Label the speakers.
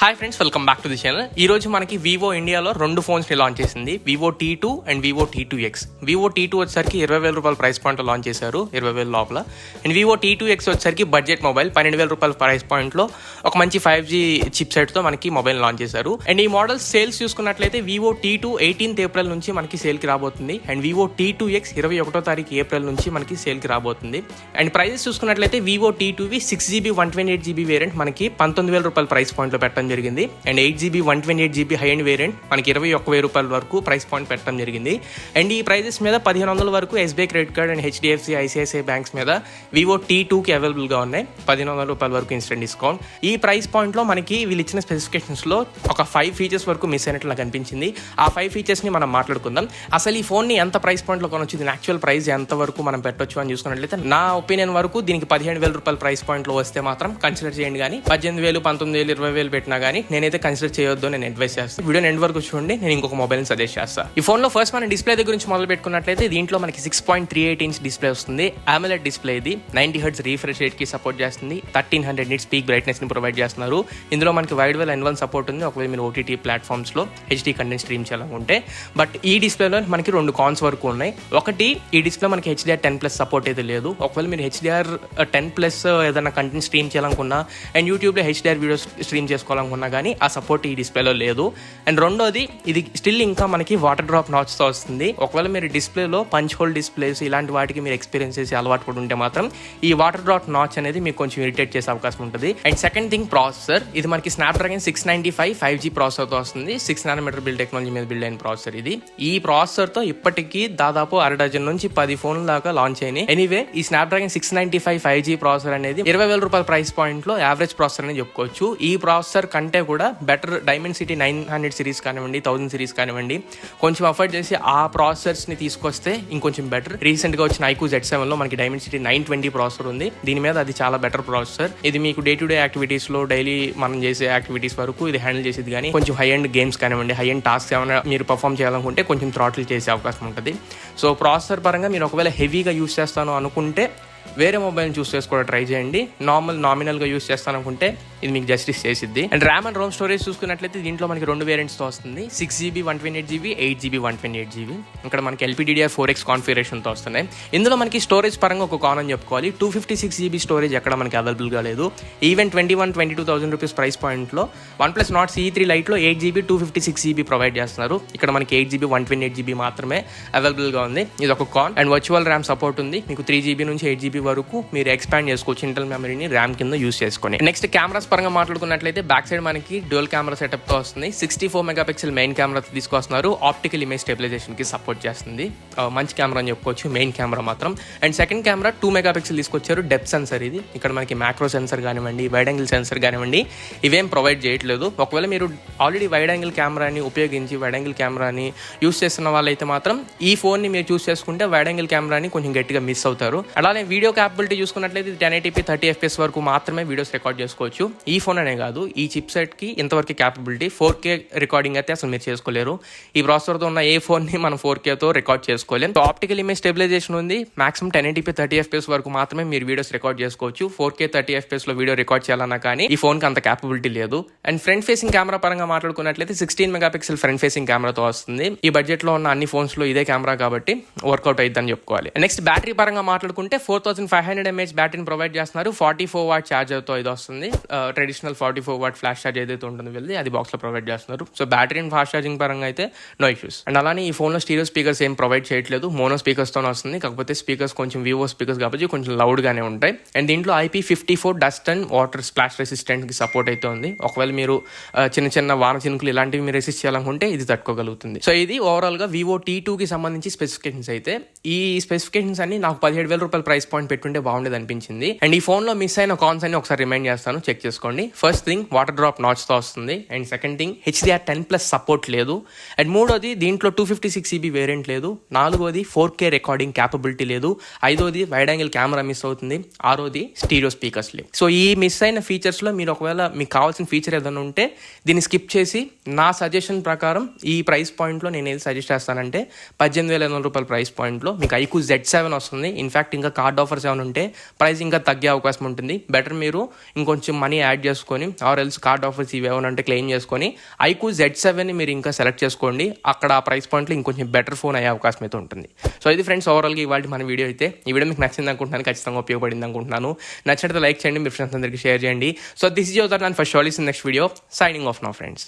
Speaker 1: Hi friends, welcome back to the channel. ఈ రోజు మనకి వివో ఇండియాలో రెండు ఫోన్స్ ని లాంచ్ చేసింది, Vivo T2 and Vivo T2X. Vivo T2 వచ్చేసరికి 20,000 రూపాయల ప్రైస్ పాయింట్ లో లాంచ్ చేశారు, 20,000 లోపల. అండ్ వివో T2X వచ్చేసరికి బడ్జెట్ మొబైల్ 12,000 రూపాయల ప్రైస్ పాయింట్ లో ఒక మంచి 5G చిప్ సెట్ తో మనకి మొబైల్ లాంచ్ చేశారు. అండ్ ఈ మోడల్ సేల్స్ చూసుకున్నట్లయితే వివో T2 18th ఏప్రిల్ నుంచి మనకి సేల్ కి రాబోతుంది. అండ్ వివో T2X 21వ తారీఖు ఏప్రిల్ నుంచి మనకి సేల్ కి రాబోతుంది. అండ్ ప్రైజెస్ చూసుకున్నట్లయితే Vivo T2 6GB 128GB variant మనకి 19,000 రూపాయల ప్రైస్ పాయింట్ లో పెట్టడం జరిగింది. And 8GB 128GB high and variant మనకి 21,000 రూపాయల వరకు ప్రైస్ పాయింట్ పెట్టడం జరిగింది. అండ్ ఈ ప్రైజెస్ మీద 1,500 వరకు SBI credit card and HDFC ICICI banks మీద వివో T2కి అవైలబుల్ గా ఉన్నాయి. 1,500 రూపాయల వరకు ఇన్స్టెంట్ డిస్కౌంట్. ఈ ప్రైస్ పాయింట్ లో మనకి వీళ్ళు ఇచ్చిన స్పెసిఫికేషన్స్ లో ఒక 5 ఫీచర్స్ వరకు మిస్ అయినట్లు నాకు అనిపించింది. ఆ 5 ఫీచర్స్ ని మనం మాట్లాడుకుందాం. అసలు ఈ ఫోన్ ని ఎంత ప్రైస్ పాయింట్ లో కొనొచ్చు, దీని యాక్చువల్ ప్రైస్ ఎంత వరకు మనం పెట్టొచ్చు అని చూసుకున్నట్లయితే నా ఒపీనియన్ వరకు దీనికి 17,000 రూపాయల ప్రైస్ పాయింట్ లో వస్తే మాత్రం కన్సిడర్ చేయండి. కానీ 18,000, 19,000, 20,000 పెట్టినా కానీ నేనైతే కన్సిడర్ చేయొద్దు, నేను అడ్వైస్ చేస్తాను. వీడియో ఎండ్ వరకు చూడండి, నేను ఇంకొక మొబైల్ సజెస్ట్ చేస్తాను. ఈ ఫోన్ లో ఫస్ట్ మనం డిస్ప్లే దగ్గర నుంచి మొదలు పెట్టుకున్నట్లయితే దీంట్లో మనకి 6.38 ఇంచ్ డిస్ప్లే వస్తుంది. AMOLED డిస్ప్లే ఇది 90 Hz రీఫ్రెష్ రేట్ కి సపోర్ట్ చేస్తుంది. 1300 nits పీక్ బ్రైట్నెస్ ని ప్రొవైడ్ చేస్తున్నారు. ఇందులో మనకి వైడ్ వెల్ N1 సపోర్ట్ ఉంది ఒకవేళ మీరు OTT ప్లాట్ఫామ్స్ లో HD కంటెంట్ స్ట్రీమ్ చేయాలనుకుంటే. బట్ ఈ డిస్ప్లేలో మనకి 2 కాన్స్ వరకు ఉన్నాయి. ఒకటి, ఈ డిస్ప్లే మనకి HDR10+ సపోర్ట్ అయితే లేదు. ఒకవేళ మీరు HDR10+ ఏదైనా కంటెంట్ స్ట్రీమ్ చేయాలనుకున్నా అండ్ యూట్యూబ్లో HDR వీడియోస్ స్ట్రీమ్ చేసుకోవాలనుకున్నా కానీ ఆ సపోర్ట్ ఈ డిస్ప్లేలో లేదు. అండ్ రెండోది, ఇది స్టిల్ ఇంకా మనకి వాటర్ డ్రాప్ నాచ్తో వస్తుంది. ఒకవేళ మీరు డిస్ప్లేలో పంచ్ హోల్ డిస్ప్లేస్ ఇలాంటి వాటికి మీరు ఎక్స్పీరియన్స్ చేసి అలవాటు పడి ఉంటే మాత్రం ఈ వాటర్ డ్రాప్ నాచ్ అనేది మీకు కొంచెం ఇరిటేట్ చేసే అవకాశం ఉంటుంది. And second thing, processor. ఇది మనకి స్నాప్డ్రాగన్ 695 5G ప్రాసెసర్తో వస్తుంది. 6nm బిల్డ్ టెక్నాలజీ మీద బిల్డ్ అయిన ప్రాసెసర్ ఇది. ఈ ప్రాసెసర్తో ఇప్పటికీ దాదాపు 6 నుంచి 10 ఫోన్ల దాకా లాంచ్ అయినాయి. ఎనీవే, ఈ స్నాప్డ్రాగన్ 695 5G ప్రాసెసర్ అనేది 20,000 రూపాయల ప్రైస్ పాయింట్ లో యావరేజ్ ప్రాసెసర్ అని చెప్పుకోవచ్చు. ఈ ప్రాసెసర్ కంటే కూడా బెటర్ డైమెన్సిటీ 900 సిరీస్ కానివ్వండి, 1000 సిరీస్ కానివ్వండి, కొంచెం అఫోర్డ్ చేసి ఆ ప్రాసెసర్స్ ని తీసుకొస్తే ఇంకొంచెం బెటర్. రీసెంట్ గా వచ్చిన iQOO Z7 లో మనకి డైమెన్సిటీ 920 ప్రాసెసర్ ఉంది. దీని మీద అది చాలా బెటర్ ప్రాసెసర్. ఇది మీకు డే టు డే యాక్టివిటీస్ లో డైలీ మనం చేసే యాక్టివిటీస్ వరకు ఇది హ్యాండిల్ చేసేది. కానీ కొంచెం హై అండ్ గేమ్స్ కానివ్వండి, హై అండ్ టాస్క్ ఏమైనా మీరు పర్ఫామ్ చేయాలనుకుంటే కొంచెం థ్రాటిల్ చేసే అవకాశం ఉంటుంది. సో ప్రాసెసర్ పరంగా మీరు ఒకవేళ హెవీగా యూస్ చేస్తాను అనుకుంటే వేరే మొబైల్ చూస్ చేసుకోవడం ట్రై చేయండి. నామినల్గా యూస్ చేస్తాను అనుకుంటే ఇది మీకు జస్టిస్ చేసిద్ది. And RAM and ROM storage చూసుకున్నట్లయితే దీంట్లో మనకి 2 వేరియంట్స్తో వస్తుంది. 6GB 128GB, 8GB 128GB. ఇక్కడ మనకి LPDDR4X కాన్ఫిగరేషన్తో వస్తున్నాయి. ఇందులో మనకి స్టోరేజ్ పరంగా ఒక కాన్ అని చెప్పుకోవాలి. 256GB స్టోరేజ్ ఎక్కడ మనకి అవైలబుల్గా లేదు. ఈవెన్ 22,000 రూపీస్ ప్రైస్ పాయింట్లో OnePlus Nord CE3 Liteలో 8GB 256GB provide చేస్తున్నారు. ఇక్కడ మనకి 8GB 128GB మాత్రమే అవైలబుల్గా ఉంది. ఇది ఒక కాన్. అండ్ వర్చువల్ ర్యామ్ సపోర్ట్ ఉంది. మీకు 3GB నుంచి 8GB వరకు మీరు ఎక్స్పాండ్ చేసుకోవచ్చు ఇంటర్నల్ మెమరీని ర్యామ్ కింద యూస్ చేసుకొని. నెక్స్ట్ కెమెరాస్ పరంగా మాట్లాడుకున్నట్లయితే బ్యాక్ సైడ్ మనకి డ్యూయల్ కెమెరా సెటప్ తో వస్తుంది. 64 మెగాపిక్సెల్ మెయిన్ కెమెరా తీసుకొస్తున్నారు. ఆప్టికల్ ఇమేజ్ స్టెబిలైజేషన్ కి సపోర్ట్ చేస్తుంది. మంచి కెమెరా అని చెప్పుకోవచ్చు మెయిన్ కెమెరా మాత్రం. అండ్ సెకండ్ కెమెరా 2 మెగాపిక్సెల్ తీసుకొచ్చారు. డెప్త్ సెన్సర్ ఇది. ఇక్కడ మనకి మ్యాక్రో సెన్సర్ కానివ్వండి, వైడ్ యాంగిల్ సెన్సర్ కానివ్వండి, ఇవేం ప్రొవైడ్ చేయట్లేదు. ఒకవేళ మీరు ఆల్రెడీ వైడ్ యాంగిల్ కెమెరాని ఉపయోగించి వైడ్ యాంగిల్ కెమెరాని యూస్ చేస్తున్న వాళ్ళైతే మాత్రం ఈ ఫోన్ ని మీరు చూస్ చేసుకుంటే వైడ్ యాంగిల్ కెమెరాని కొంచెం గట్టిగా మిస్ అవుతారు. అలానే వీడియో క్యాపబిలిటీ చూసుకున్నట్లయితే 1080p 30 FPS వరకు మాత్రమే వీడియోస్ రికార్డ్ చేసుకోవచ్చు. ఈ ఫోన్ అనే కాదు, ఈ చిప్ సెట్ కి ఇంతవరకు క్యాపబిలిటీ 4K రికార్డింగ్ అయితే అసలు మీరు చేసుకోలేరు. ఈ ప్రాసెసర్ తో ఉన్న ఏ ఫోన్ ని మనం 4K తో రికార్డ్ చేసుకోలేం. సో ఆప్టికల్ ఇమేజ్ స్టెబిలైజేషన్ ఉంది. మాక్సిమం 1080p 30 FPS వరకు మాత్రమే మీరు వీడియోస్ రికార్డ్ చేసుకోవచ్చు. 4K 30 FPS లో వీడియో రికార్డ్ చేయాలన్నా కానీ ఈ ఫోన్ కి అంత క్యాపబిలిటీ లేదు. అండ్ ఫ్రంట్ ఫేసింగ్ కెమెరా పరంగా మాట్లాడుకున్నట్లయితే 16 మెగాపిక్సెల్ ఫ్రంట్ ఫేసింగ్ కెమెరాతో వస్తుంది. ఈ బడ్జెట్ లో ఉన్న అన్ని ఫోన్స్ లో ఇదే కెమెరా కాబట్టి వర్కౌట్ అయిద్దని చెప్పుకోవాలి. నెక్స్ట్ బ్యాటరీ పరంగా మాట్లాడుకుంటే 4500 mAh బ్యాటరీని ప్రొవైడ్ చేస్తున్నారు. 44 వాట్ ఛార్జర్ తో ఇది వస్తుంది. ట్రెడిషనల్ 44 వాట్ ఫ్లాష్ ఛార్జ్ ఏదైతే ఉంటుందో వెళ్ళి అది బాక్స్ లో ప్రొవైడ్ చేస్తున్నారు. So battery and fast charging పరంగా అయితే నో ఇష్యూస్. అండ్ అలానే ఈ ఫోన్ లో స్టీరియో స్పీకర్స్ ఏం ప్రొవైడ్ చేయట్లేదు. మోనో స్పీకర్స్ తో వస్తుంది. కాకపోతే స్పీకర్స్ కొంచెం వివో స్పీకర్స్ కాబట్టి కొంచెం లౌడ్ గానే ఉంటాయి. అండ్ దీంట్లో IP54 dust and water splash resistant కి సపోర్ట్ అయితే ఉంది. ఒకవేళ మీరు చిన్న చిన్న వాన చినుకులు ఇలాంటివి మీరు రెసిస్ట్ చేయాలనుకుంటే ఇది తట్టుకోగలుగుతుంది. సో ఇది ఓవరాల్ గా వివో T2 కి సంబంధించి స్పెసిఫికేషన్స్. అయితే ఈ స్పెసిఫికేషన్స్ అన్ని నాకు 17,000 రూపాయల ప్రైస్ పాయింట్ పెట్టుంటే బాగుండేది అనిపించింది. అండ్ ఈ ఫోన్ లో మిస్ అయిన కాన్స్ అని ఒకసారి రిమైండ్ చేస్తాను, చెక్ చేసుకోండి. First thing, water drop notch తో వస్తుంది. And second thing, HDR10+ support లేదు. అండ్ మూడోది, దీంట్లో 256GB వేరియంట్ లేదు. నాలుగోది, 4K రికార్డింగ్ క్యాపబిలిటీ లేదు. ఐదోది, వైడ్ యాంగిల్ కెమెరా మిస్ అవుతుంది. ఆరోది, స్టీరియో స్పీకర్స్ లేవు. సో ఈ మిస్ అయిన ఫీచర్స్ లో మీరు ఒకవేళ మీకు కావాల్సిన ఫీచర్ ఏదైనా ఉంటే దీన్ని స్కిప్ చేసి నా సజెషన్ ప్రకారం ఈ ప్రైస్ పాయింట్ లో నేను ఏది సజెస్ట్ చేస్తానంటే 18,500 రూపాయల ప్రైస్ పాయింట్ లో మీకు iQOO Z7 వస్తుంది. ఇన్ఫాక్ట్ ఇంకా కార్డ్ ఆఫర్ ఆఫర్స్ ఏమైనా ఉంటే ప్రైస్ ఇంకా తగ్గే అవకాశం ఉంటుంది. బెటర్ మీరు ఇంకొంచెం మనీ యాడ్ చేసుకొని ఆర్ ఎల్స్ కార్డ్ ఆఫర్స్ ఇవి ఏమైనా ఉంటే క్లెయిమ్ చేసుకొని ఐక్యూ Z7ని మీరు ఇంకా సెలెక్ట్ చేసుకోండి. అక్కడ ఆ ప్రైస్ పాయింట్లో ఇంకొంచెం బెటర్ ఫోన్ అయ్యే అవకాశం అయితే ఉంటుంది. సో ఇది ఫ్రెండ్స్ ఓవరాల్గా ఇవాళ మన వీడియో అయితే. ఈ వీడియో మీకు నచ్చింది అనుకుంటున్నాను, ఖచ్చితంగా ఉపయోగపడింది అనుకుంటున్నాను. నచ్చినట్టు లైక్ చేయండి, మీ ఫ్రెండ్స్ అందరికీ షేర్ చేయండి. So this is your Tharun for షోలీస్ in next video. Signing off now friends.